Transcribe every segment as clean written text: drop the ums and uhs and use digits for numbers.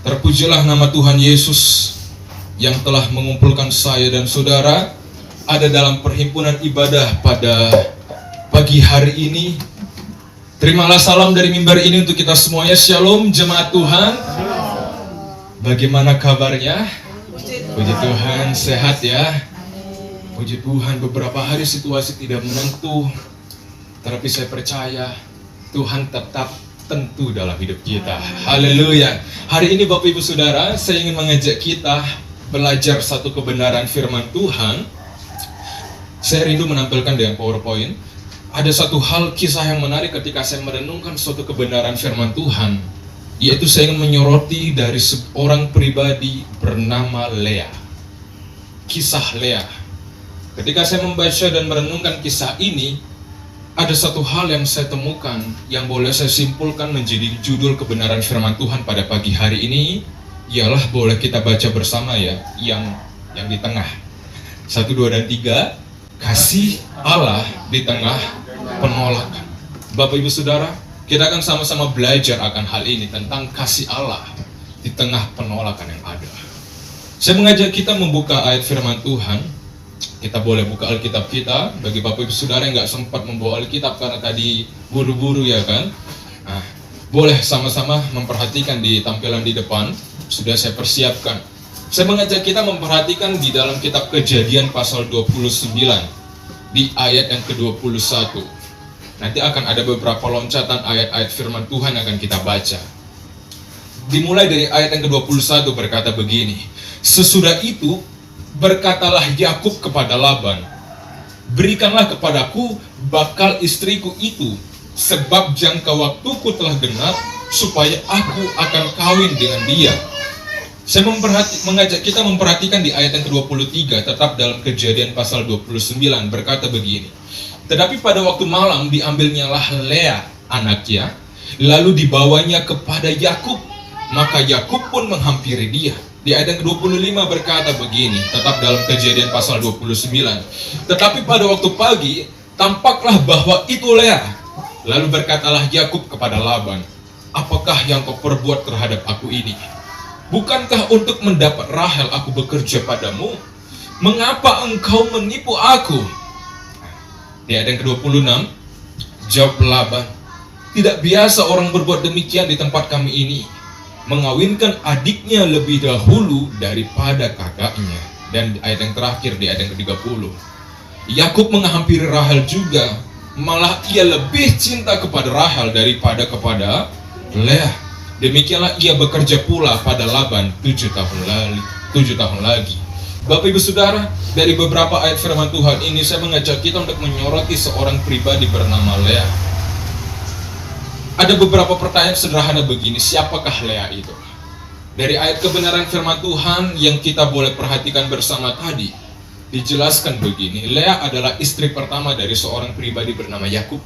Terpujilah nama Tuhan Yesus yang telah mengumpulkan saya dan saudara ada dalam perhimpunan ibadah pada pagi hari ini. Terimalah salam dari mimbar ini untuk kita semuanya. Shalom jemaat Tuhan. Bagaimana kabarnya? Puji Tuhan, sehat ya. Puji Tuhan, beberapa hari situasi tidak menentu, tetapi saya percaya Tuhan tetap tentu dalam hidup kita. Haleluya. Hari ini Bapak Ibu Saudara, saya ingin mengajak kita belajar satu kebenaran firman Tuhan. Saya rindu menampilkan dengan PowerPoint. Ada satu hal kisah yang menarik ketika saya merenungkan suatu kebenaran firman Tuhan, yaitu saya ingin menyoroti dari seorang pribadi bernama Lea. Kisah Lea. Ketika saya membaca dan merenungkan kisah ini, ada satu hal yang saya temukan yang boleh saya simpulkan menjadi judul kebenaran firman Tuhan pada pagi hari ini, ialah boleh kita baca bersama ya, yang di tengah. 1, 2, dan 3. Kasih Allah di tengah penolakan. Bapak Ibu Saudara, kita akan sama-sama belajar akan hal ini, tentang kasih Allah di tengah penolakan yang ada. Saya mengajak kita membuka ayat firman Tuhan. Kita boleh buka Alkitab kita. Bagi Bapak Ibu Saudara yang gak sempat membawa Alkitab karena tadi buru-buru ya kan, nah, boleh sama-sama memperhatikan di tampilan di depan. Sudah saya persiapkan. Saya mengajak kita memperhatikan di dalam kitab Kejadian pasal 29 di ayat yang ke-21. Nanti akan ada beberapa loncatan ayat-ayat firman Tuhan yang akan kita baca. Dimulai dari ayat yang ke-21 berkata begini. Sesudah itu berkatalah Yakub kepada Laban, berikanlah kepadaku bakal istriku itu, sebab jangka waktuku telah genap, supaya aku akan kawin dengan dia. Saya mengajak kita memperhatikan di ayat yang ke-23, tetap dalam Kejadian pasal 29, berkata begini. Tetapi pada waktu malam diambilnyalah Lea anaknya, lalu dibawanya kepada Yakub, maka Yakub pun menghampiri dia. Di ayat yang ke-25 berkata begini, tetap dalam Kejadian pasal 29. Tetapi pada waktu pagi, tampaklah bahwa itu Lea. Lalu berkatalah Yakub kepada Laban, apakah yang kau perbuat terhadap aku ini? Bukankah untuk mendapat Rahel aku bekerja padamu? Mengapa engkau menipu aku? Di ayat yang ke-26, jawab Laban, tidak biasa orang berbuat demikian di tempat kami ini, mengawinkan adiknya lebih dahulu daripada kakaknya. Dan ayat yang terakhir di ayat yang ke-30, Yakub menghampiri Rahel juga, malah ia lebih cinta kepada Rahel daripada kepada Lea. Demikianlah ia bekerja pula pada Laban 7 tahun lagi. Bapak Ibu Saudara, dari beberapa ayat firman Tuhan ini saya mengajak kita untuk menyoroti seorang pribadi bernama Lea. Ada beberapa pertanyaan sederhana begini, siapakah Lea itu? Dari ayat kebenaran firman Tuhan yang kita boleh perhatikan bersama tadi, dijelaskan begini, Lea adalah istri pertama dari seorang pribadi bernama Yakub.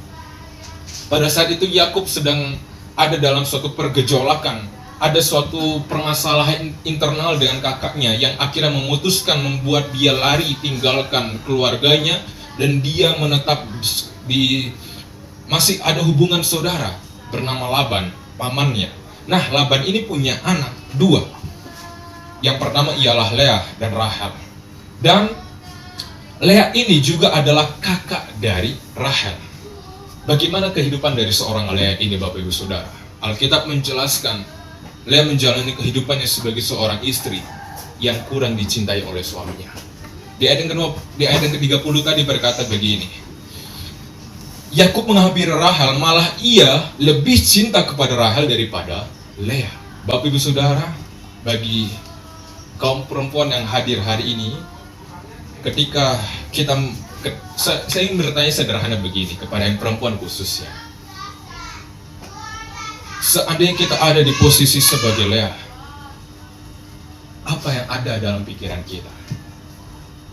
Pada saat itu Yakub sedang ada dalam suatu pergejolakan, ada suatu permasalahan internal dengan kakaknya yang akhirnya memutuskan membuat dia lari tinggalkan keluarganya, dan dia menetap masih ada hubungan saudara bernama Laban, pamannya. Nah, Laban ini punya anak 2. Yang pertama ialah Lea dan Rahel. Dan Lea ini juga adalah kakak dari Rahel. Bagaimana kehidupan dari seorang Lea ini Bapak Ibu Saudara? Alkitab menjelaskan Lea menjalani kehidupannya sebagai seorang istri yang kurang dicintai oleh suaminya. Di ayat yang ke-30 tadi berkata begini, Yakub menghampiri Rahel, malah ia lebih cinta kepada Rahel daripada Lea. Bapak Ibu Saudara, bagi kaum perempuan yang hadir hari ini, ketika saya ingin bertanya sederhana begini kepada yang perempuan khususnya. Seandainya kita ada di posisi sebagai Lea, apa yang ada dalam pikiran kita?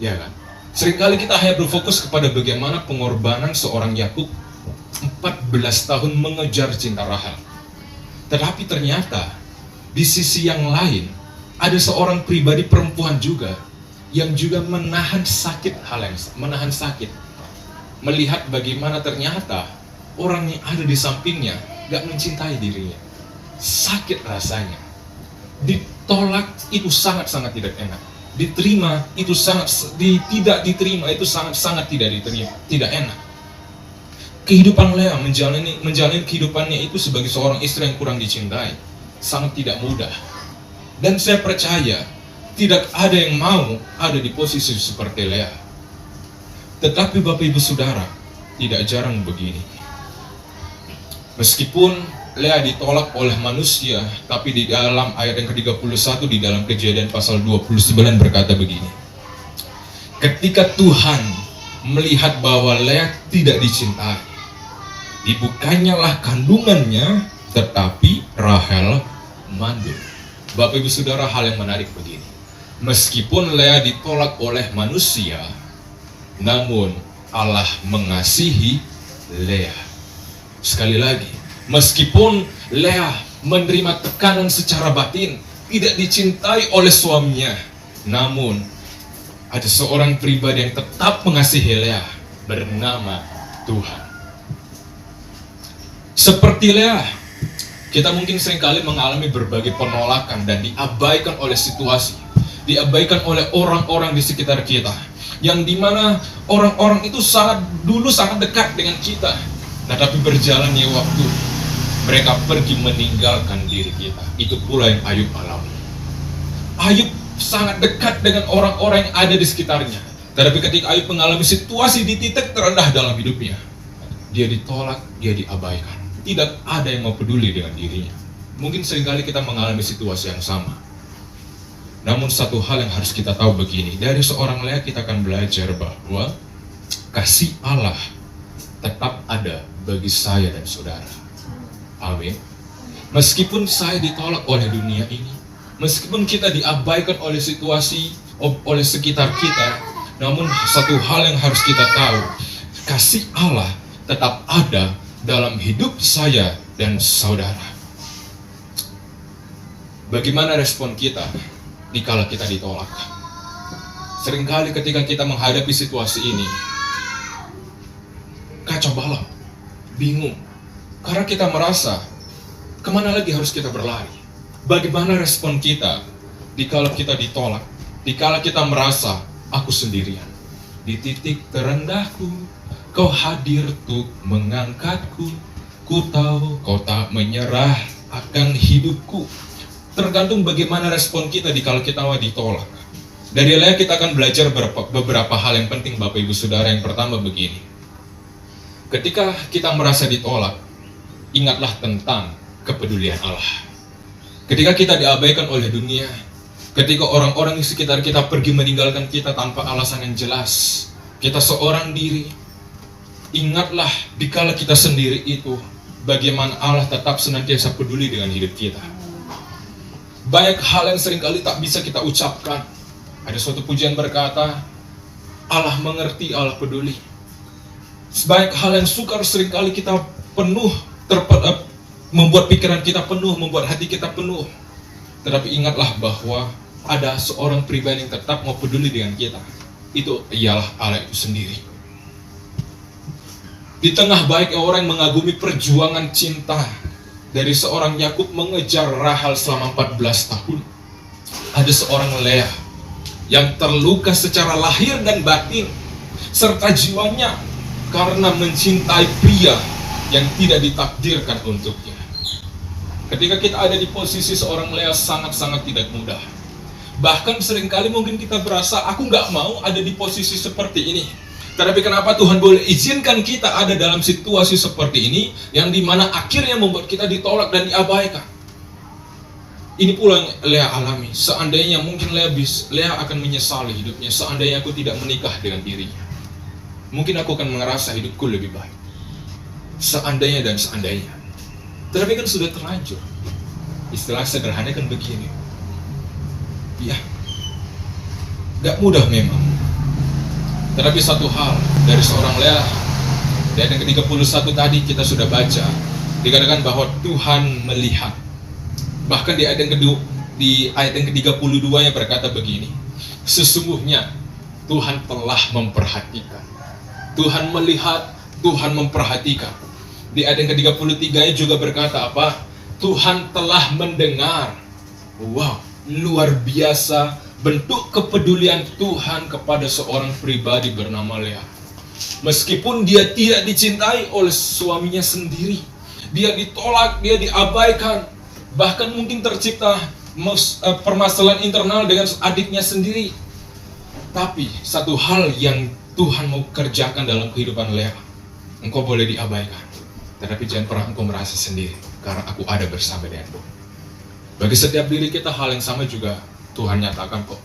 Ya kan? Seringkali kita hanya berfokus kepada bagaimana pengorbanan seorang Yakub 14 tahun mengejar cinta Rahel. Tetapi ternyata di sisi yang lain ada seorang pribadi perempuan juga yang juga menahan sakit melihat bagaimana ternyata orang yang ada di sampingnya gak mencintai dirinya. Sakit rasanya. Ditolak itu sangat-sangat tidak enak. Diterima itu tidak diterima itu sangat-sangat tidak diterima, tidak enak. Kehidupan Lea menjalani kehidupannya itu sebagai seorang istri yang kurang dicintai sangat tidak mudah. Dan saya percaya tidak ada yang mau ada di posisi seperti Lea. Tetapi Bapak Ibu Saudara, tidak jarang begini. Meskipun Lea ditolak oleh manusia, tapi di dalam ayat yang ke-31 di dalam Kejadian pasal 29 berkata begini. Ketika Tuhan melihat bahwa Lea tidak dicintai, dibukanyalah kandungannya, tetapi Rahel mandul. Bapak Ibu Saudara, hal yang menarik begini. Meskipun Lea ditolak oleh manusia, namun Allah mengasihi Lea. Sekali lagi, meskipun Lea menerima tekanan secara batin, tidak dicintai oleh suaminya, namun ada seorang pribadi yang tetap mengasihi Lea, bernama Tuhan. Seperti Lea, kita mungkin seringkali mengalami berbagai penolakan dan diabaikan oleh situasi, diabaikan oleh orang-orang di sekitar kita, yang dimana orang-orang itu sangat dekat dengan kita. Tetapi berjalannya waktu, mereka pergi meninggalkan diri kita. Itu pula yang Ayub alami. Ayub sangat dekat dengan orang-orang yang ada di sekitarnya. Tetapi ketika Ayub mengalami situasi di titik terendah dalam hidupnya, dia ditolak, dia diabaikan. Tidak ada yang mau peduli dengan dirinya. Mungkin seringkali kita mengalami situasi yang sama. Namun satu hal yang harus kita tahu begini, dari seorang Lea kita akan belajar bahwa kasih Allah tetap ada bagi saya dan saudara. Amin. Meskipun saya ditolak oleh dunia ini, meskipun kita diabaikan oleh situasi, oleh sekitar kita, namun satu hal yang harus kita tahu, kasih Allah tetap ada dalam hidup saya dan saudara. Bagaimana respon kita dikala kita ditolak? Seringkali ketika kita menghadapi situasi ini, kacau balau, bingung, karena kita merasa kemana lagi harus kita berlari. Bagaimana respon kita dikala kita ditolak, dikala kita merasa aku sendirian. Di titik terendahku, kau hadir untuk mengangkatku. Ku tahu kau tak menyerah akan hidupku. Tergantung bagaimana respon kita dikala kita ditolak. Dari Lea kita akan belajar beberapa hal yang penting Bapak Ibu Saudara. Yang pertama begini. Ketika kita merasa ditolak, ingatlah tentang kepedulian Allah. Ketika kita diabaikan oleh dunia, ketika orang-orang di sekitar kita pergi meninggalkan kita tanpa alasan yang jelas, kita seorang diri, ingatlah dikala kita sendiri itu, bagaimana Allah tetap senantiasa peduli dengan hidup kita. Banyak hal yang seringkali tak bisa kita ucapkan. Ada suatu pujian berkata, Allah mengerti, Allah peduli. Sebanyak hal yang sukar seringkali kita penuh, membuat pikiran kita penuh, membuat hati kita penuh. Tetapi ingatlah bahwa ada seorang pribadi yang tetap mau peduli dengan kita. Itu ialah Allah itu sendiri. Di tengah baik orang yang mengagumi perjuangan cinta dari seorang Yakub mengejar Rahel selama 14 tahun, ada seorang Lea yang terluka secara lahir dan batin serta jiwanya karena mencintai pria yang tidak ditakdirkan untuknya. Ketika kita ada di posisi seorang Lea sangat-sangat tidak mudah. Bahkan seringkali mungkin kita berasa, aku gak mau ada di posisi seperti ini. Tetapi kenapa Tuhan boleh izinkan kita ada dalam situasi seperti ini, yang dimana akhirnya membuat kita ditolak dan diabaikan. Ini pula yang Lea alami. Seandainya mungkin Lea akan menyesali hidupnya, seandainya aku tidak menikah dengan dirinya. Mungkin aku akan merasa hidupku lebih baik. Seandainya dan seandainya. Tetapi kan sudah terlanjur. Istilah sederhana kan begini. Ya, gak mudah memang. Tetapi satu hal dari seorang Lea, di ayat yang ke-31 tadi kita sudah baca, dikatakan bahwa Tuhan melihat. Bahkan di ayat yang ke-32 yang berkata begini, sesungguhnya Tuhan telah memperhatikan. Tuhan melihat, Tuhan memperhatikan. Di ayat yang ke-33 juga berkata apa? Tuhan telah mendengar Wow, luar biasa bentuk kepedulian Tuhan kepada seorang pribadi bernama Lea. Meskipun dia tidak dicintai oleh suaminya sendiri, dia ditolak, dia diabaikan, bahkan mungkin tercipta permasalahan internal dengan adiknya sendiri. Tapi satu hal yang Tuhan mau kerjakan dalam kehidupan Lea, engkau boleh diabaikan, tetapi jangan pernah engkau merasa sendiri, karena aku ada bersama denganmu. Bagi setiap diri kita hal yang sama juga Tuhan nyatakan kok.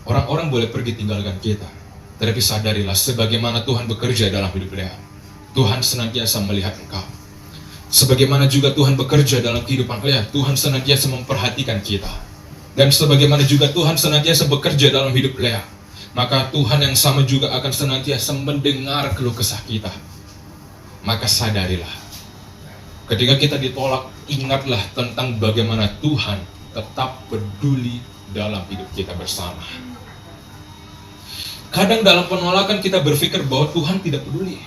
Orang-orang boleh pergi tinggalkan kita, tetapi sadarilah sebagaimana Tuhan bekerja dalam hidup Lea. Tuhan senantiasa melihat engkau. Sebagaimana juga Tuhan bekerja dalam kehidupan Lea, Tuhan senantiasa memperhatikan kita. Dan sebagaimana juga Tuhan senantiasa bekerja dalam hidup Lea, maka Tuhan yang sama juga akan senantiasa mendengar keluh kesah kita. Maka sadarilah, ketika kita ditolak, ingatlah tentang bagaimana Tuhan tetap peduli dalam hidup kita bersama. Kadang dalam penolakan kita berpikir bahwa Tuhan tidak peduli.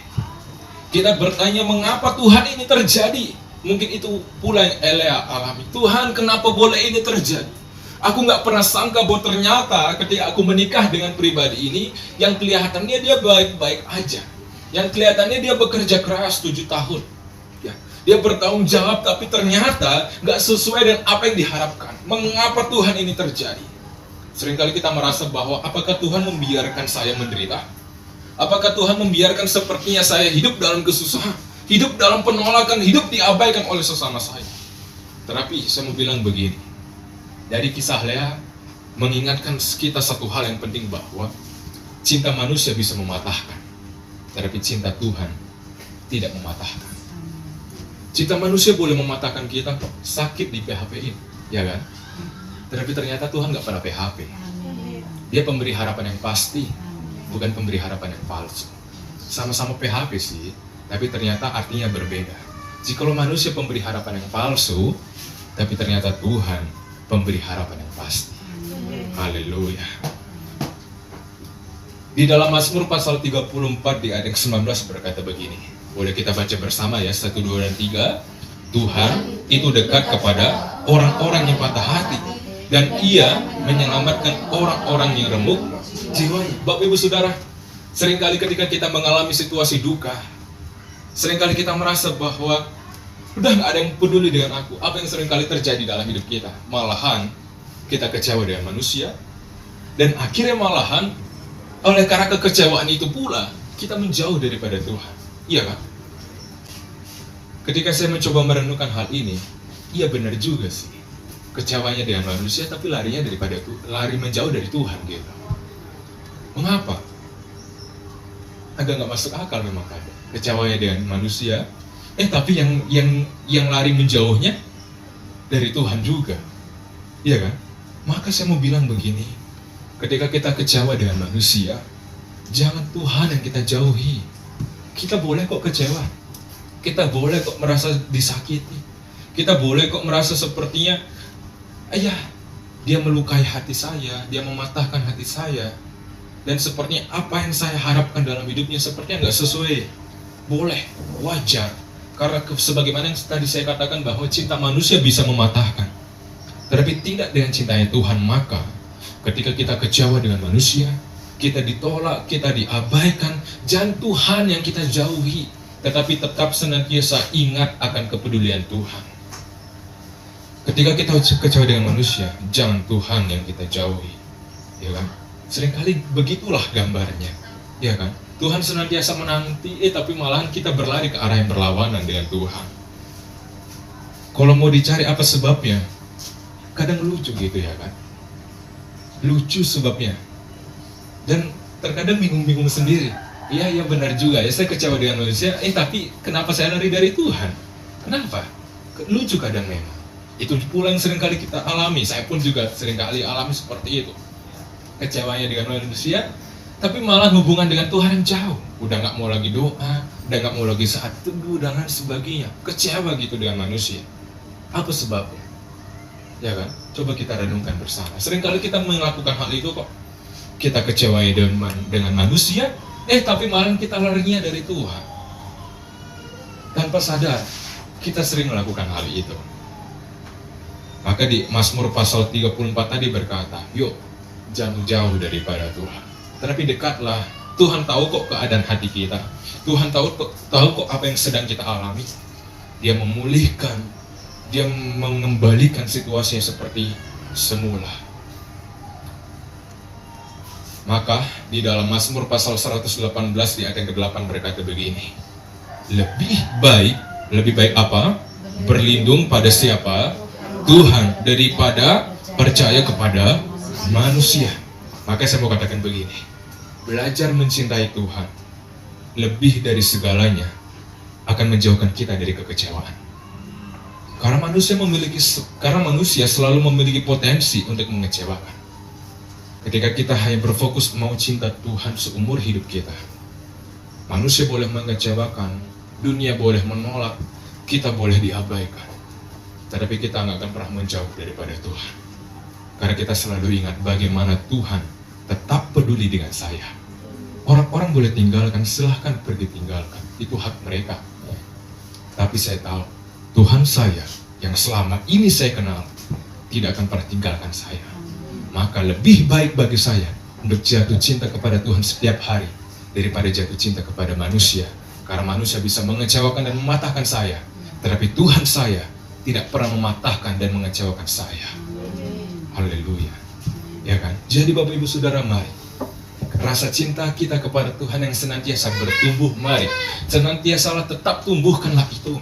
Kita bertanya mengapa Tuhan ini terjadi. Mungkin itu pula yang Lea alami. Tuhan, kenapa boleh ini terjadi? Aku gak pernah sangka bahwa ternyata ketika aku menikah dengan pribadi ini, yang kelihatannya dia baik-baik aja, yang kelihatannya dia bekerja keras 7 tahun, ya, dia bertanggung jawab, tapi ternyata gak sesuai dengan apa yang diharapkan. Mengapa Tuhan ini terjadi? Seringkali kita merasa bahwa apakah Tuhan membiarkan saya menderita? Apakah Tuhan membiarkan sepertinya saya hidup dalam kesusahan, hidup dalam penolakan, hidup diabaikan oleh sesama saya? Tetapi saya mau bilang begini, dari kisah Lea mengingatkan kita satu hal yang penting, bahwa cinta manusia bisa mematahkan, tetapi cinta Tuhan tidak mematahkan. Cinta manusia boleh mematahkan kita, sakit di PHP-in, ya kan? Tetapi ternyata Tuhan gak pernah PHP. Dia pemberi harapan yang pasti, bukan pemberi harapan yang palsu. Sama-sama PHP sih, tapi ternyata artinya berbeda. Jikalau manusia pemberi harapan yang palsu, tapi ternyata Tuhan pemberi harapan yang pasti. Haleluya. Di dalam Mazmur pasal 34 di ayat 19 berkata begini. Boleh kita baca bersama ya, 1, 2, dan 3. Tuhan itu dekat kepada orang-orang yang patah hati, dan Ia menyelamatkan orang-orang yang remuk jiwanya. Bapak Ibu Saudara, seringkali ketika kita mengalami situasi duka, seringkali kita merasa bahwa udah gak ada yang peduli dengan aku. Apa yang seringkali terjadi dalam hidup kita? Malahan kita kecewa dengan manusia, dan akhirnya malahan oleh karena kekecewaan itu pula kita menjauh daripada Tuhan. Iya kan? Ketika saya mencoba merenungkan hal ini, iya benar juga sih. Kecewanya dengan manusia, tapi larinya daripada Tuhan, lari menjauh dari Tuhan gitu. Mengapa? Agak gak masuk akal memang kan. Kecewanya dengan manusia, tapi yang lari menjauhnya dari Tuhan juga. Iya kan? Maka saya mau bilang begini, ketika kita kecewa dengan manusia, jangan Tuhan yang kita jauhi. Kita boleh kok kecewa, kita boleh kok merasa disakiti, kita boleh kok merasa sepertinya dia melukai hati saya, dia mematahkan hati saya, dan sepertinya apa yang saya harapkan dalam hidupnya sepertinya nggak sesuai. Boleh, wajar, karena sebagaimana yang tadi saya katakan bahwa cinta manusia bisa mematahkan, tetapi tidak dengan cintanya Tuhan. Maka ketika kita kecewa dengan manusia, kita ditolak, kita diabaikan, jangan Tuhan yang kita jauhi, tetapi tetap senantiasa ingat akan kepedulian Tuhan. Ketika kita kecewa dengan manusia, jangan Tuhan yang kita jauhi, ya kan? Seringkali begitulah gambarnya, ya kan? Tuhan senantiasa menanti, tapi malahan kita berlari ke arah yang berlawanan dengan Tuhan. Kalau mau dicari apa sebabnya, kadang lucu gitu ya kan? Lucu sebabnya, dan terkadang bingung-bingung sendiri. Iya benar juga ya, saya kecewa dengan manusia, tapi kenapa saya lari dari Tuhan? Kenapa? Lucu kadang memang. Itu pula yang seringkali kita alami. Saya pun juga seringkali alami seperti itu. Kecewanya dengan manusia, tapi malah hubungan dengan Tuhan yang jauh. Udah gak mau lagi doa, udah gak mau lagi saat teduh dan lain sebagainya. Kecewa gitu dengan manusia. Apa sebabnya? Ya kan? Coba kita renungkan bersama. Seringkali kita melakukan hal itu kok. Kita kecewanya dengan manusia, tapi malah kita larinya dari Tuhan. Tanpa sadar, kita sering melakukan hal itu. Maka di Mazmur pasal 34 tadi berkata, yuk jangan jauh daripada Tuhan, tetapi dekatlah. Tuhan tahu kok keadaan hati kita. Tuhan tahu kok apa yang sedang kita alami. Dia memulihkan, dia mengembalikan situasi seperti semula. Maka di dalam Mazmur pasal 118 di ayat yang ke-8 berkata begini, lebih baik apa? Berlindung pada siapa? Tuhan, daripada percaya kepada manusia. Maka saya mau katakan begini, belajar mencintai Tuhan lebih dari segalanya akan menjauhkan kita dari kekecewaan. Karena manusia selalu memiliki potensi untuk mengecewakan. Ketika kita hanya berfokus mau cinta Tuhan seumur hidup kita, manusia boleh mengecewakan, dunia boleh menolak, kita boleh diabaikan, tetapi kita nggak akan pernah menjauh daripada Tuhan. Karena kita selalu ingat bagaimana Tuhan tetap peduli dengan saya. Orang-orang boleh tinggalkan, silahkan pergi tinggalkan, itu hak mereka. Tapi saya tahu, Tuhan saya yang selama ini saya kenal tidak akan pernah tinggalkan saya. Maka lebih baik bagi saya untuk jatuh cinta kepada Tuhan setiap hari daripada jatuh cinta kepada manusia. Karena manusia bisa mengecewakan dan mematahkan saya, tetapi Tuhan saya tidak pernah mematahkan dan mengecewakan saya. Haleluya. Ya kan? Jadi Bapak Ibu Saudara, mari rasa cinta kita kepada Tuhan yang senantiasa bertumbuh, mari senantiasa tetap tumbuhkanlah itu.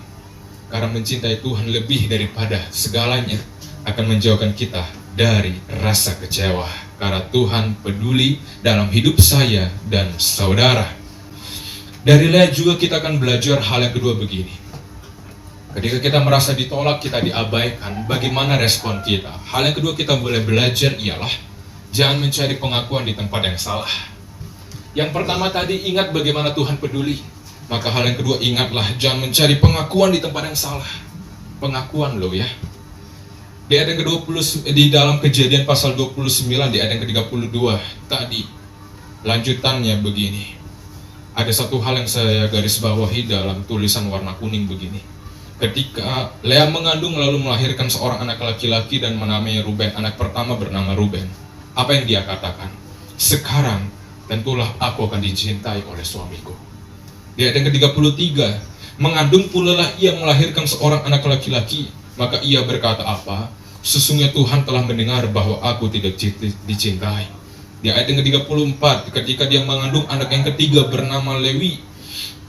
Karena mencintai Tuhan lebih daripada segalanya akan menjauhkan kita dari rasa kecewa. Karena Tuhan peduli dalam hidup saya dan saudara. Dari Lea juga kita akan belajar hal yang kedua begini. Ketika kita merasa ditolak, kita diabaikan, bagaimana respon kita? Hal yang kedua kita boleh belajar ialah jangan mencari pengakuan di tempat yang salah. Yang pertama tadi, ingat bagaimana Tuhan peduli. Maka hal yang kedua, ingatlah jangan mencari pengakuan di tempat yang salah. Pengakuan loh ya. Di ayat yang ke-20, di dalam Kejadian pasal 29, di ayat yang ke-32 tadi, lanjutannya begini. Ada satu hal yang saya garis bawahi dalam tulisan warna kuning begini. Ketika Lea mengandung lalu melahirkan seorang anak laki-laki dan menamai Ruben, anak pertama bernama Ruben. Apa yang dia katakan? Sekarang tentulah aku akan dicintai oleh suamiku. Di ayat yang ke-33, mengandung pula lah ia melahirkan seorang anak laki-laki. Maka ia berkata apa? Sesungguhnya Tuhan telah mendengar bahwa aku tidak dicintai. Di ayat yang ke-34, ketika dia mengandung anak yang ketiga bernama Lewi,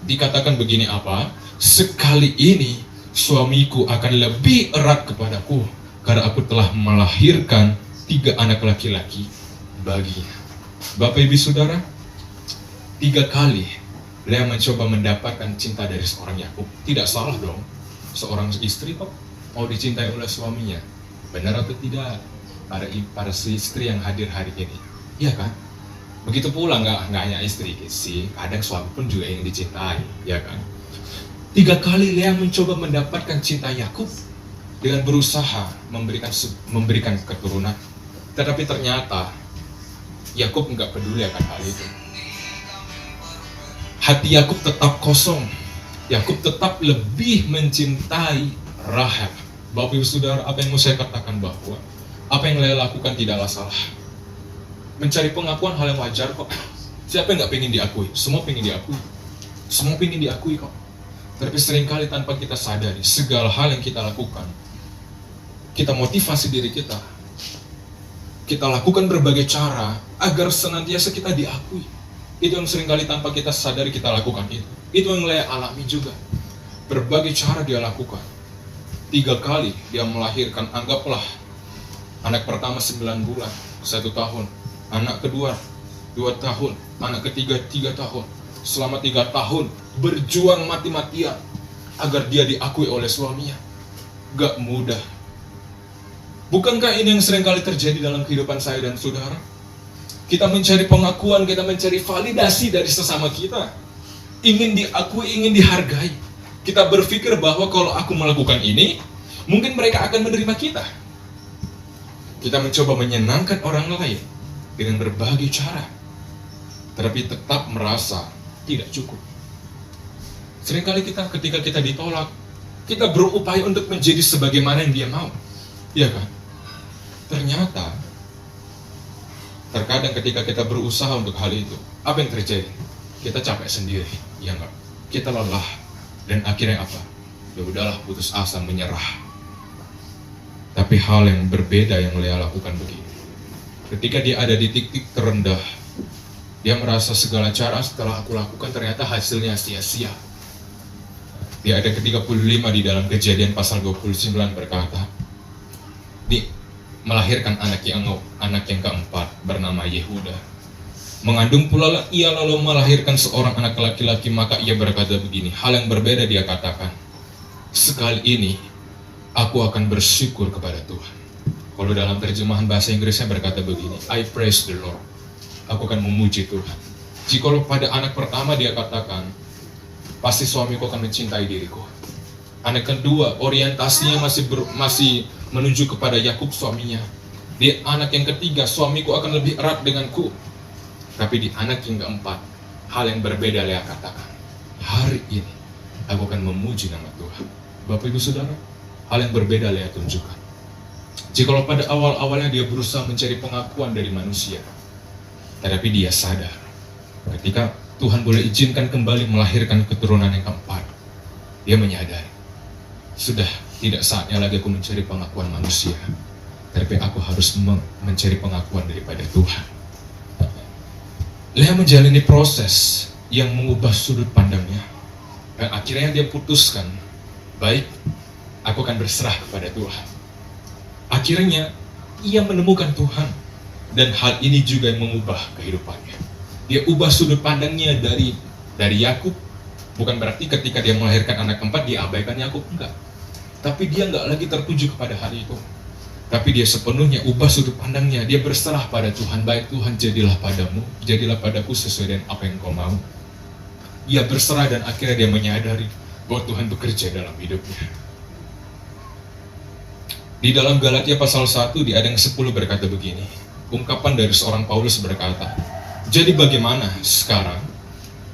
dikatakan begini apa? Sekali ini suamiku akan lebih erat kepadaku, karena aku telah melahirkan 3 anak laki-laki baginya. Bapak Ibu Saudara, 3 kali Lea mencoba mendapatkan cinta dari seorang Yakub. Tidak salah dong, seorang istri kok mau dicintai oleh suaminya. Benar atau tidak? Para istri yang hadir hari ini, iya kan? Begitu pula nggak hanya istri sih, kadang suami pun juga ingin dicintai, ya kan? 3 kali Lea mencoba mendapatkan cinta Yakub dengan berusaha memberikan keturunan. Tetapi ternyata Yakub nggak peduli akan hal itu. Hati Yakub tetap kosong. Yakub tetap lebih mencintai Rahel. Bapak Ibu Saudara, apa yang mau saya katakan bahwa apa yang Lea lakukan tidaklah salah. Mencari pengakuan hal yang wajar kok. Siapa yang nggak pengen diakui? Semua pengen diakui. Semua pengen diakui kok. Tapi seringkali tanpa kita sadari, segala hal yang kita lakukan, kita motivasi diri kita. Kita lakukan berbagai cara agar senantiasa kita diakui. Itu yang seringkali tanpa kita sadari kita lakukan itu. Itu yang Lea alami juga. Berbagai cara dia lakukan. 3 kali dia melahirkan, anggaplah anak pertama 9 bulan, 1 tahun. Anak kedua 2 tahun. Anak ketiga 3 tahun. Selama 3 tahun berjuang mati-matian agar dia diakui oleh suaminya. Gak mudah. Bukankah ini yang seringkali terjadi dalam kehidupan saya dan saudara? Kita mencari pengakuan, kita mencari validasi dari sesama kita. Ingin diakui, ingin dihargai. Kita berpikir bahwa kalau aku melakukan ini, mungkin mereka akan menerima kita. Kita mencoba menyenangkan orang lain dengan berbagai cara, tetapi tetap merasa tidak cukup. Seringkali ketika kita ditolak, kita berupaya untuk menjadi sebagaimana yang dia mau. Ya kan? Ternyata terkadang ketika kita berusaha untuk hal itu, apa yang terjadi? Kita capek sendiri, ya enggak? Kita lelah, dan akhirnya apa? Ya udahlah, putus asa, menyerah. Tapi hal yang berbeda yang Lea lakukan begini. Ketika dia ada di titik terendah, dia merasa segala cara setelah aku lakukan ternyata hasilnya sia-sia. Di ayat ke-35 di dalam Kejadian pasal 29 berkata, melahirkan anak yang keempat bernama Yehuda. Mengandung pula ia lalu melahirkan seorang anak laki-laki, maka ia berkata begini, hal yang berbeda dia katakan, sekali ini aku akan bersyukur kepada Tuhan. Kalau dalam terjemahan bahasa Inggrisnya berkata begini, I praise the Lord. Aku akan memuji Tuhan. Jikalau pada anak pertama dia katakan, pasti suamiku akan mencintai diriku. Anak kedua, orientasinya masih menuju kepada Yakub suaminya. Di anak yang ketiga, suamiku akan lebih erat denganku. Tapi di anak yang keempat, hal yang berbeda Lea katakan, hari ini aku akan memuji nama Tuhan. Bapak Ibu Saudara, hal yang berbeda Lea tunjukkan. Jikalau pada awal-awalnya dia berusaha mencari pengakuan dari manusia, tetapi dia sadar ketika Tuhan boleh izinkan kembali melahirkan keturunan yang keempat, dia menyadari, sudah tidak saatnya lagi aku mencari pengakuan manusia, tapi aku harus mencari pengakuan daripada Tuhan. Lea menjalani proses yang mengubah sudut pandangnya, dan akhirnya dia putuskan, baik, aku akan berserah kepada Tuhan. Akhirnya ia menemukan Tuhan, dan hal ini juga yang mengubah kehidupannya. Dia ubah sudut pandangnya dari Yakub. Bukan berarti ketika dia melahirkan anak keempat dia abaikan Yakub, enggak. Tapi dia enggak lagi tertuju kepada hal itu. Tapi dia sepenuhnya ubah sudut pandangnya. Dia berserah pada Tuhan. Baik Tuhan, jadilah padamu, jadilah padaku sesuai dengan apa yang kau mau. Ia berserah dan akhirnya dia menyadari bahwa Tuhan bekerja dalam hidupnya. Di dalam Galatia pasal 1 di ayat yang 10 berkata begini. Ungkapan dari seorang Paulus berkata, jadi bagaimana sekarang?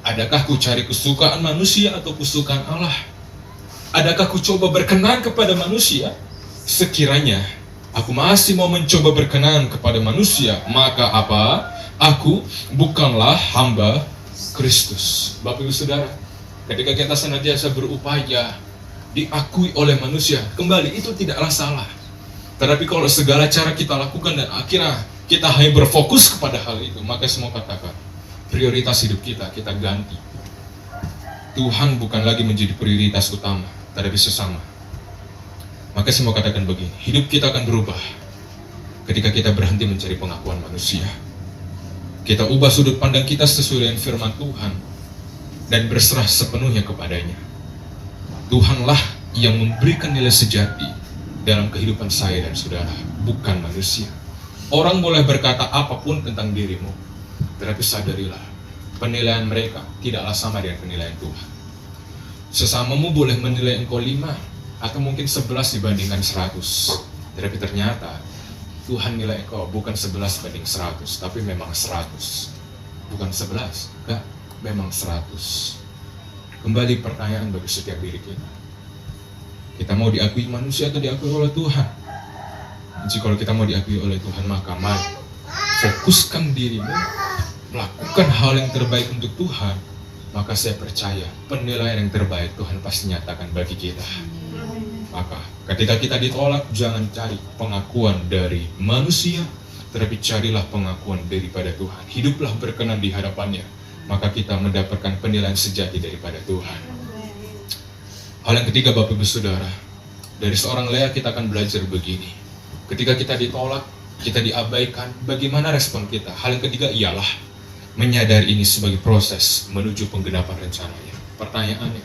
Adakah ku cari kesukaan manusia atau kesukaan Allah? Adakah ku coba berkenan kepada manusia? Sekiranya aku masih mau mencoba berkenan kepada manusia, maka apa? Aku bukanlah hamba Kristus. Bapak Ibu Saudara, ketika kita senantiasa berupaya diakui oleh manusia, kembali itu tidaklah salah. Tetapi kalau segala cara kita lakukan dan akhirnya kita hanya berfokus kepada hal itu, maka semua katakan, prioritas hidup kita ganti. Tuhan bukan lagi menjadi prioritas utama, tetapi sesama. Maka semua katakan begini, hidup kita akan berubah ketika kita berhenti mencari pengakuan manusia. Kita ubah sudut pandang kita sesuai dengan firman Tuhan dan berserah sepenuhnya kepadanya. Tuhanlah yang memberikan nilai sejati dalam kehidupan saya dan saudara, bukan manusia. Orang boleh berkata apapun tentang dirimu, tetapi sadarilah, penilaian mereka tidaklah sama dengan penilaian Tuhan. Sesamamu boleh menilai engkau 5 atau mungkin 11 dibandingkan 100, tetapi ternyata Tuhan nilai engkau bukan 11 banding 100, tapi memang 100. Bukan 11, enggak, memang 100. Kembali pertanyaan bagi setiap diri kita. Kita mau diakui manusia atau diakui oleh Tuhan? Jika kita mau diakui oleh Tuhan, maka mari fokuskan dirimu, melakukan hal yang terbaik untuk Tuhan, maka saya percaya penilaian yang terbaik Tuhan pasti nyatakan bagi kita. Maka ketika kita ditolak, jangan cari pengakuan dari manusia, tetapi carilah pengakuan daripada Tuhan. Hiduplah berkenan di hadapannya, maka kita mendapatkan penilaian sejati daripada Tuhan. Hal yang ketiga, Bapak Ibu Saudara, dari seorang Lea kita akan belajar begini. Ketika kita ditolak, kita diabaikan, bagaimana respon kita? Hal yang ketiga ialah menyadari ini sebagai proses menuju penggenapan rencananya. Pertanyaannya,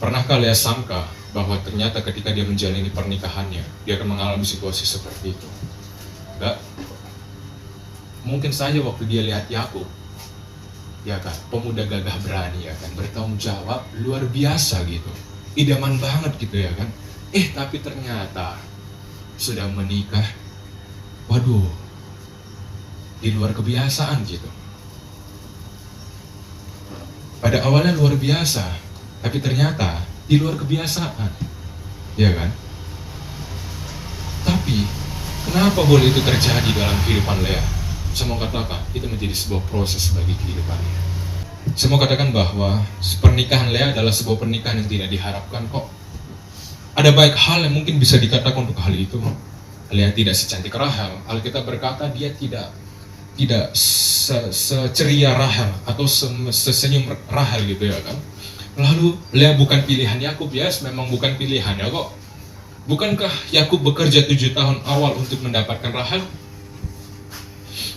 pernahkah Lea sangka bahwa ternyata ketika dia menjalani pernikahannya, dia akan mengalami situasi seperti itu? Enggak. Mungkin saja waktu dia lihat Yakub, ya kan, pemuda gagah berani, ya kan, bertanggung jawab, luar biasa gitu, idaman banget gitu ya kan. Tapi ternyata sudah menikah, waduh, di luar kebiasaan gitu. Pada awalnya luar biasa, tapi ternyata di luar kebiasaan, ya kan? Tapi Tapi kenapa boleh itu terjadi dalam kehidupan Lea? Saya mau katakan itu menjadi sebuah proses bagi kehidupannya. Saya mau katakan bahwa pernikahan Lea adalah sebuah pernikahan yang tidak diharapkan kok. Ada banyak hal yang mungkin bisa dikatakan untuk hal itu. Lea tidak secantik Rahel. Alkitab berkata dia tidak seceria Rahel atau sesenyum Rahel gitu ya kan. Lalu Lea bukan pilihan Yakub, ya, memang bukan pilihannya kok. Bukankah Yakub bekerja 7 tahun awal untuk mendapatkan Rahel?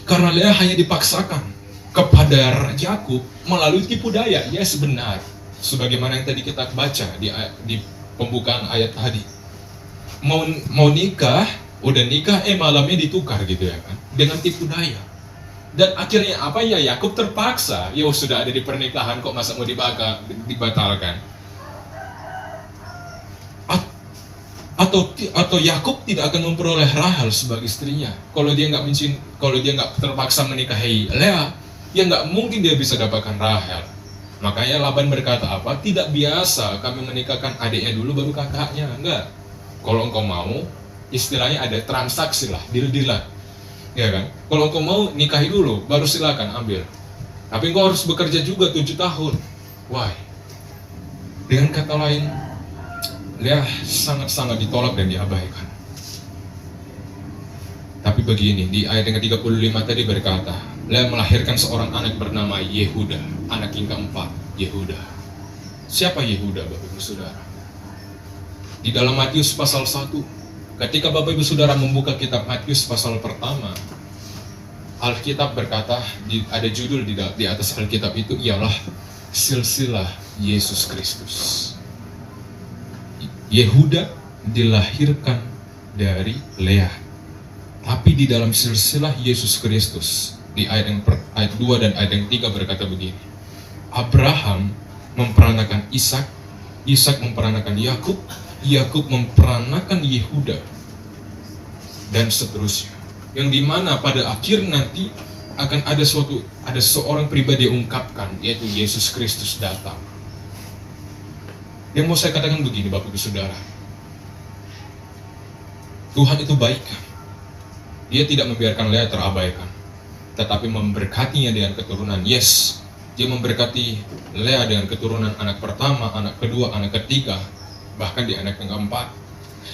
Karena Lea hanya dipaksakan kepada Yakub melalui tipu daya. Ya, sebenar. Sebagaimana yang tadi kita baca di pembukaan ayat tadi. Mau nikah, udah nikah, malamnya ditukar gitu ya kan, dengan tipu daya. Dan akhirnya apa ya, Yakub terpaksa, ya sudah ada di pernikahan kok masa mau dibatalkan. Atau Yakub tidak akan memperoleh Rahel sebagai istrinya kalau dia nggak terpaksa menikahi Lea, ya nggak mungkin dia bisa dapatkan Rahel. Makanya Laban berkata apa? Tidak biasa kami menikahkan adiknya dulu baru kakaknya. Enggak. Kalau engkau mau, istilahnya ada transaksi lah, deal-dealan. Ya kan? Kalau engkau mau nikahi dulu, baru silakan ambil. Tapi engkau harus bekerja juga 7 tahun. Why? Dengan kata lain, Lea sangat-sangat ditolak dan diabaikan. Tapi begini, di ayat yang ke-35 tadi berkata, Lea melahirkan seorang anak bernama Yehuda, anak yang keempat, Yehuda. Siapa Yehuda, Bapak Ibu Saudara? Di dalam Matius pasal 1, ketika Bapak Ibu Saudara membuka kitab Matius pasal pertama, Alkitab berkata, ada judul di atas Alkitab itu ialah silsilah Yesus Kristus. Yehuda dilahirkan dari Lea. Tapi di dalam silsilah Yesus Kristus, di ayat 2 dan ayat yang 3 berkata begini. Abraham memperanakan Ishak, Ishak memperanakan Yakub, Yakub memperanakan Yehuda, dan seterusnya. Yang dimana pada akhir nanti akan ada seorang pribadi yang ungkapkan, yaitu Yesus Kristus datang. Yang mau saya katakan begini, Bapak Ibu Saudara, Tuhan itu baik. Dia tidak membiarkan Lea terabaikan, tetapi memberkatinya dengan keturunan. Yes, dia memberkati Lea dengan keturunan anak pertama, anak kedua, anak ketiga, bahkan di anak yang keempat.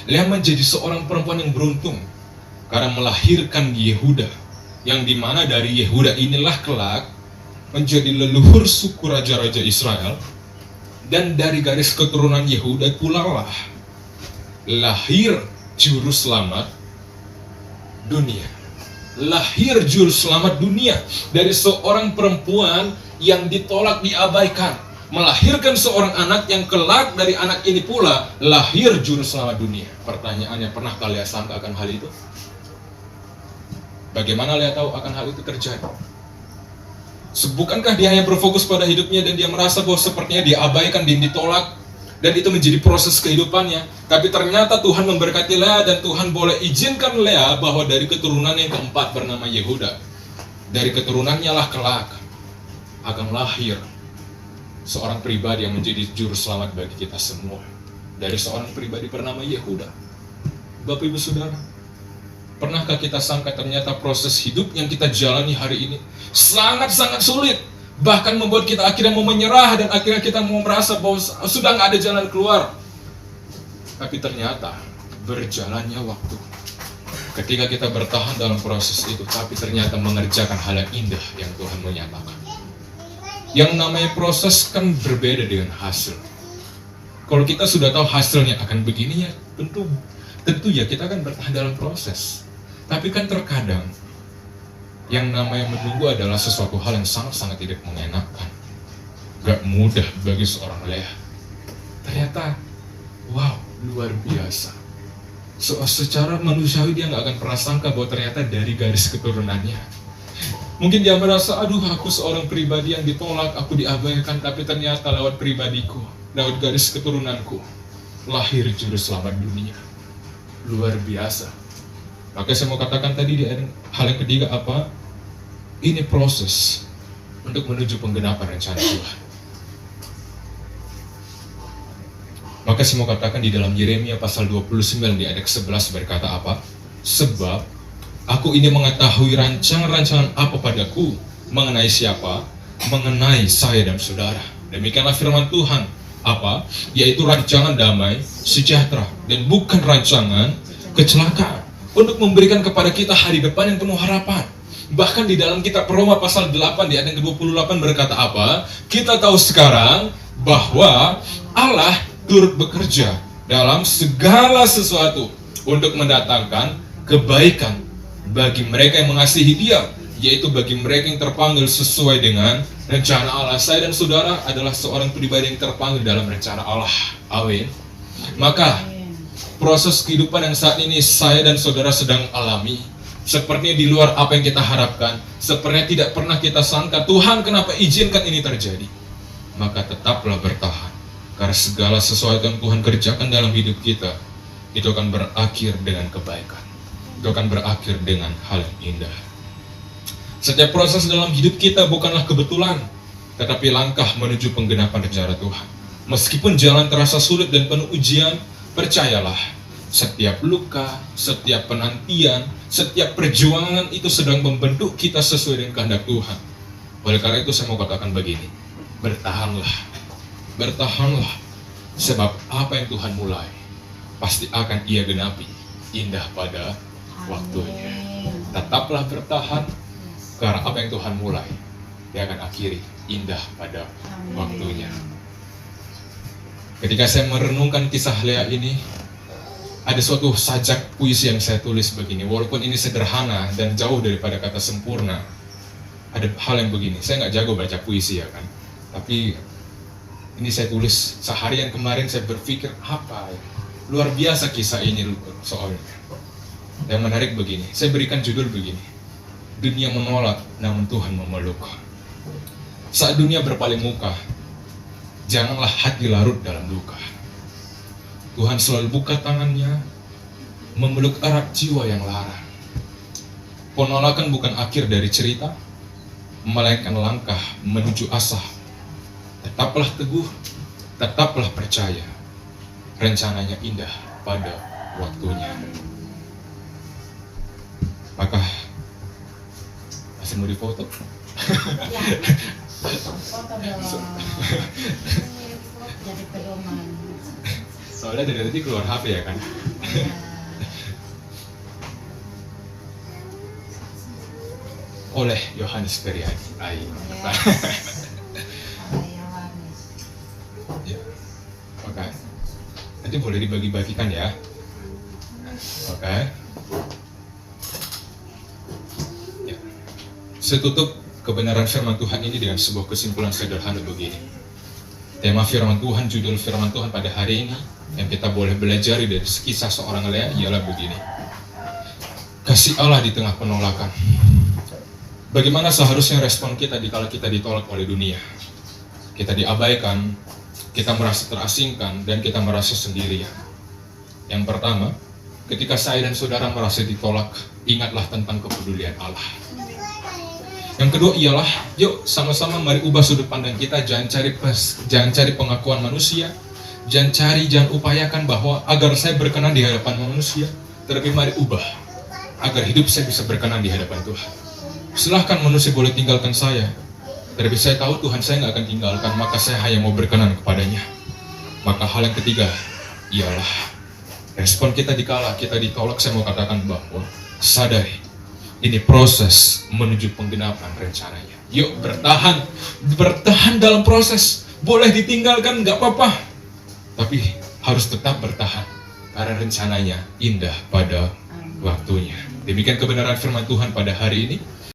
Lea menjadi seorang perempuan yang beruntung karena melahirkan Yehuda, yang dimana dari Yehuda inilah kelak menjadi leluhur suku raja-raja Israel. Dan dari garis keturunan Yehuda pula lah lahir juru selamat dunia. Lahir juru selamat dunia dari seorang perempuan yang ditolak, diabaikan, melahirkan seorang anak yang kelak dari anak ini pula lahir juru selamat dunia. Pertanyaannya, pernah kalian sangka akan hal itu? Bagaimana Lea tahu akan hal itu terjadi? Bukankah dia hanya berfokus pada hidupnya dan dia merasa bahwa sepertinya diabaikan dan ditolak, dan itu menjadi proses kehidupannya? Tapi ternyata Tuhan memberkati Lea, dan Tuhan boleh izinkan Lea bahwa dari keturunan yang keempat bernama Yehuda, dari keturunannya lah kelak akan lahir seorang pribadi yang menjadi juru selamat bagi kita semua. Dari seorang pribadi bernama Yehuda. Bapak Ibu Saudara, pernahkah kita sangka ternyata proses hidup yang kita jalani hari ini sangat-sangat sulit, bahkan membuat kita akhirnya mau menyerah dan akhirnya kita mau merasa bahwa sudah nggak ada jalan keluar. Tapi ternyata berjalannya waktu, ketika kita bertahan dalam proses itu, tapi ternyata mengerjakan hal yang indah yang Tuhan menyatakan. Yang namanya proses kan berbeda dengan hasil. Kalau kita sudah tahu hasilnya akan begini, ya tentu ya kita akan bertahan dalam proses. Tapi kan terkadang yang namanya menunggu adalah sesuatu hal yang sangat-sangat tidak mengenakan. Gak mudah bagi seorang Lea. Ternyata, wow, luar biasa. Secara manusiawi dia gak akan pernah sangka bahwa ternyata dari garis keturunannya. Mungkin dia merasa, aduh aku seorang pribadi yang ditolak, aku diabaikan. Tapi ternyata lewat pribadiku, lewat garis keturunanku, lahir juru selamat dunia. Luar biasa. Maka saya mau katakan tadi di hal yang ketiga apa? Ini proses untuk menuju penggenapan rencana Tuhan. Maka saya mau katakan di dalam Yeremia pasal 29 di ayat 11 berkata apa? Sebab aku ini mengetahui rancangan-rancangan apa padaku, mengenai siapa, mengenai saya dan saudara. Demikianlah firman Tuhan, apa? Yaitu rancangan damai, sejahtera, dan bukan rancangan kecelakaan, untuk memberikan kepada kita hari depan yang penuh harapan. Bahkan di dalam kitab Roma pasal 8 di ayat yang ke-28 berkata apa? Kita tahu sekarang bahwa Allah turut bekerja dalam segala sesuatu untuk mendatangkan kebaikan bagi mereka yang mengasihi Dia, yaitu bagi mereka yang terpanggil sesuai dengan rencana Allah. Saya dan saudara adalah seorang pribadi yang terpanggil dalam rencana Allah. Amin. Maka proses kehidupan yang saat ini saya dan saudara sedang alami, sepertinya di luar apa yang kita harapkan, sepertinya tidak pernah kita sangka. Tuhan, kenapa izinkan ini terjadi? Maka tetaplah bertahan, karena segala sesuatu yang Tuhan kerjakan dalam hidup kita, itu akan berakhir dengan kebaikan. Itu akan berakhir dengan hal yang indah. Setiap proses dalam hidup kita bukanlah kebetulan, tetapi langkah menuju penggenapan rencana Tuhan. Meskipun jalan terasa sulit dan penuh ujian, percayalah, setiap luka, setiap penantian, setiap perjuangan itu sedang membentuk kita sesuai dengan kehendak Tuhan. Oleh karena itu saya mau katakan begini, bertahanlah, bertahanlah, sebab apa yang Tuhan mulai, pasti akan Ia genapi, indah pada waktunya. Tetaplah bertahan, karena apa yang Tuhan mulai, Dia akan akhiri, indah pada waktunya. Ketika saya merenungkan kisah Lea ini, ada suatu sajak puisi yang saya tulis begini. Walaupun ini sederhana dan jauh daripada kata sempurna, ada hal yang begini. Saya nggak jago baca puisi ya kan, tapi ini saya tulis seharian kemarin. Saya berpikir apa ya? Luar biasa kisah ini soalnya. Yang menarik begini, saya berikan judul begini: dunia menolak, namun Tuhan memeluk. Saat dunia berpaling muka, janganlah hati larut dalam duka. Tuhan selalu buka tangannya, memeluk erat jiwa yang lara. Penolakan bukan akhir dari cerita, melainkan langkah menuju asa. Tetaplah teguh, tetaplah percaya. Rencananya indah pada waktunya. Maka masih mau difoto? Ya, foto dong. Jadi pedoman. Soalnya dari tadi keluar HP ya kan? Ya. Oleh Yohanes Periadi. Ya. Oke. Nanti boleh dibagi-bagikan ya. Oke. Ya. Saya tutup kebenaran firman Tuhan ini dengan sebuah kesimpulan sederhana begini. Tema firman Tuhan, judul firman Tuhan pada hari ini yang kita boleh belajar dari kisah seorang Lea ialah begini: kasih Allah di tengah penolakan. Bagaimana seharusnya respon kita dikala kita ditolak oleh dunia? Kita diabaikan, kita merasa terasingkan, dan kita merasa sendirian. Yang pertama, ketika saya dan saudara merasa ditolak, ingatlah tentang kepedulian Allah. Yang kedua ialah, yuk sama-sama mari ubah sudut pandang kita. Jangan cari pengakuan manusia, jangan upayakan bahwa agar saya berkenan di hadapan manusia, tetapi mari ubah agar hidup saya bisa berkenan di hadapan Tuhan. Silahkan manusia boleh tinggalkan saya, tetapi saya tahu Tuhan saya nggak akan tinggalkan, maka saya hanya mau berkenan kepadanya. Maka hal yang ketiga ialah respon kita dikala kita ditolak. Saya mau katakan bahwa sadari, ini proses menuju penggenapan rencananya. Yuk bertahan dalam proses. Boleh ditinggalkan, nggak apa-apa, tapi harus tetap bertahan, karena rencananya indah pada waktunya. Demikian kebenaran firman Tuhan pada hari ini.